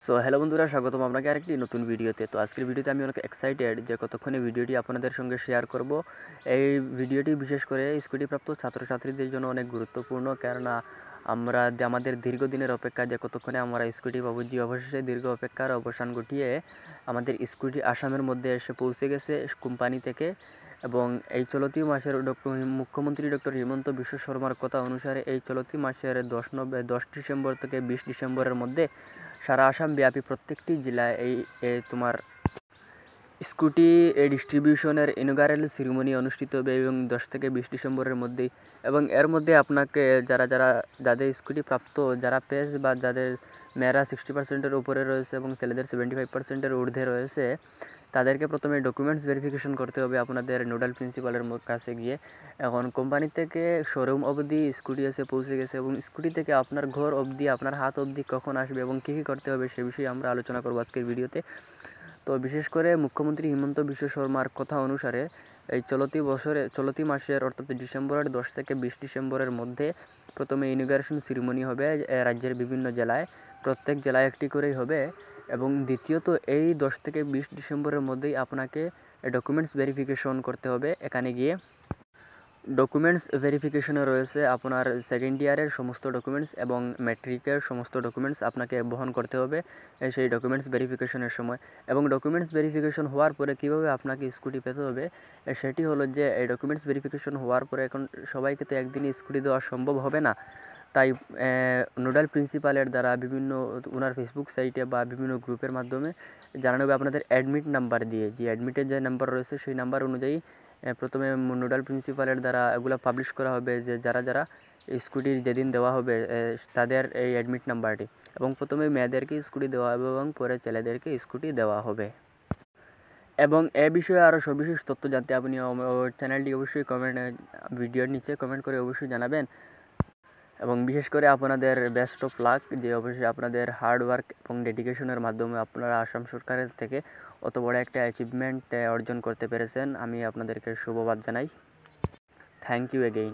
Hello বন্ধুরা, স্বাগতম আপনাকে আরেকটি নতুন ভিডিওতে। তো আজকের ভিডিওতে আমি অনেক এক্সাইটেড যে কতক্ষণে ভিডিওটি আপনাদের সঙ্গে শেয়ার করব। এই ভিডিওটি বিশেষ করে স্কুটিপ্রাপ্ত ছাত্রছাত্রীদের জন্য অনেক গুরুত্বপূর্ণ, কেননা আমাদের দীর্ঘদিনের অপেক্ষা যে কতক্ষণে আমরা স্কুটি পাবো, যে অবশেষে দীর্ঘ অপেক্ষার অবসান ঘটিয়ে আমাদের স্কুটি আসামের মধ্যে এসে পৌঁছে গেছে কোম্পানি থেকে। এবং এই চলতি মাসের মুখ্যমন্ত্রী ডক্টর হিমন্ত বিশ্ব শর্মার কথা অনুসারে এই চলতি মাসের 10 ডিসেম্বর থেকে 20 ডিসেম্বরের মধ্যে সারা আসাম ব্যাপী প্রত্যেকটি জেলায় তোমার স্কুটি ডিস্ট্রিবিউশনের ইনগারেল সেরিমনি অনুষ্ঠিত হবে এবং 10 থেকে 20 ডিসেম্বরের মধ্যেই। এবং এর মধ্যে আপনাকে যাদের স্কুটি প্রাপ্ত, যারা পেস বা যাদের মেয়েরা 60%-এর উপরে রয়েছে এবং ছেলেদের 75%-এর ঊর্ধ্বে রয়েছে, তাদেরকে প্রথমে ডকুমেন্টস ভেরিফিকেশন করতে হবে আপনাদের নোডাল প্রিন্সিপালের কাছে গিয়ে। এখন কোম্পানি থেকে শোরুম অবধি স্কুটি এসে পৌঁছে গেছে এবং স্কুটি থেকে আপনার ঘর অবধি, আপনার হাত অবধি কখন আসবে এবং কী কী করতে হবে সে বিষয়ে আমরা আলোচনা করব আজকের ভিডিওতে। তো বিশেষ করে মুখ্যমন্ত্রী হিমন্ত বিশ্ব শর্মার কথা অনুসারে এই চলতি মাসের অর্থাৎ ডিসেম্বরের 10 থেকে 20 ডিসেম্বরের মধ্যে প্রথমে ইনঅগারেশন সেরিমনি হবে রাজ্যের বিভিন্ন জেলায়, প্রত্যেক জেলায় একটি করেই হবে। এবং দ্বিতীয়ত এই 10 থেকে 20 ডিসেম্বরের মধ্যেই আপনাকে ডকুমেন্টস ভেরিফিকেশন করতে হবে। এখানে গিয়ে ডকুমেন্টস ভেরিফিকেশনে রয়েছে আপনার সেকেন্ড ইয়ারের সমস্ত ডকুমেন্টস এবং ম্যাট্রিকের সমস্ত ডকুমেন্টস আপনাকে বহন করতে হবে সেই ডকুমেন্টস ভেরিফিকেশনের সময়। এবং ডকুমেন্টস ভেরিফিকেশন হওয়ার পরে কীভাবে আপনাকে স্কুটি পেতে হবে সেটি হলো যে, এই ডকুমেন্টস ভেরিফিকেশন হওয়ার পরে এখন সবাইকে তো একদিনই স্কুটি দেওয়া সম্ভব হবে না। তাই নোডাল প্রিন্সিপালের দ্বারা বিভিন্ন ওনার ফেসবুক সাইটে বা বিভিন্ন গ্রুপের মাধ্যমে জানানো হবে আপনাদের অ্যাডমিট নাম্বার দিয়ে। যে অ্যাডমিটের যে নাম্বার রয়েছে সেই নাম্বার অনুযায়ী প্রথমে নোডাল প্রিন্সিপালের দ্বারা এগুলো পাবলিশ করা হবে যে যারা স্কুটির যেদিন দেওয়া হবে তাদের এই অ্যাডমিট নাম্বারটি। এবং প্রথমে মেয়েদেরকে স্কুটি দেওয়া হবে এবং পরে ছেলেদেরকে স্কুটি দেওয়া হবে। এবং এ বিষয়ে আরও সবিশেষ তথ্য জানতে আপনি চ্যানেলটি অবশ্যই ভিডিওর নিচে কমেন্ট করে অবশ্যই জানাবেন। এবং বিশেষ করে আপনাদের বেস্ট অফ লাক, যে অবশ্যই আপনাদের হার্ড ওয়ার্ক এবং ডেডিকেশনের মাধ্যমে আপনারা আসাম সরকারের থেকে অত বড় একটা অ্যাচিভমেন্ট অর্জন করতে পেরেছেন। আমি আপনাদেরকে শুভবাদ জানাই। Thank you again.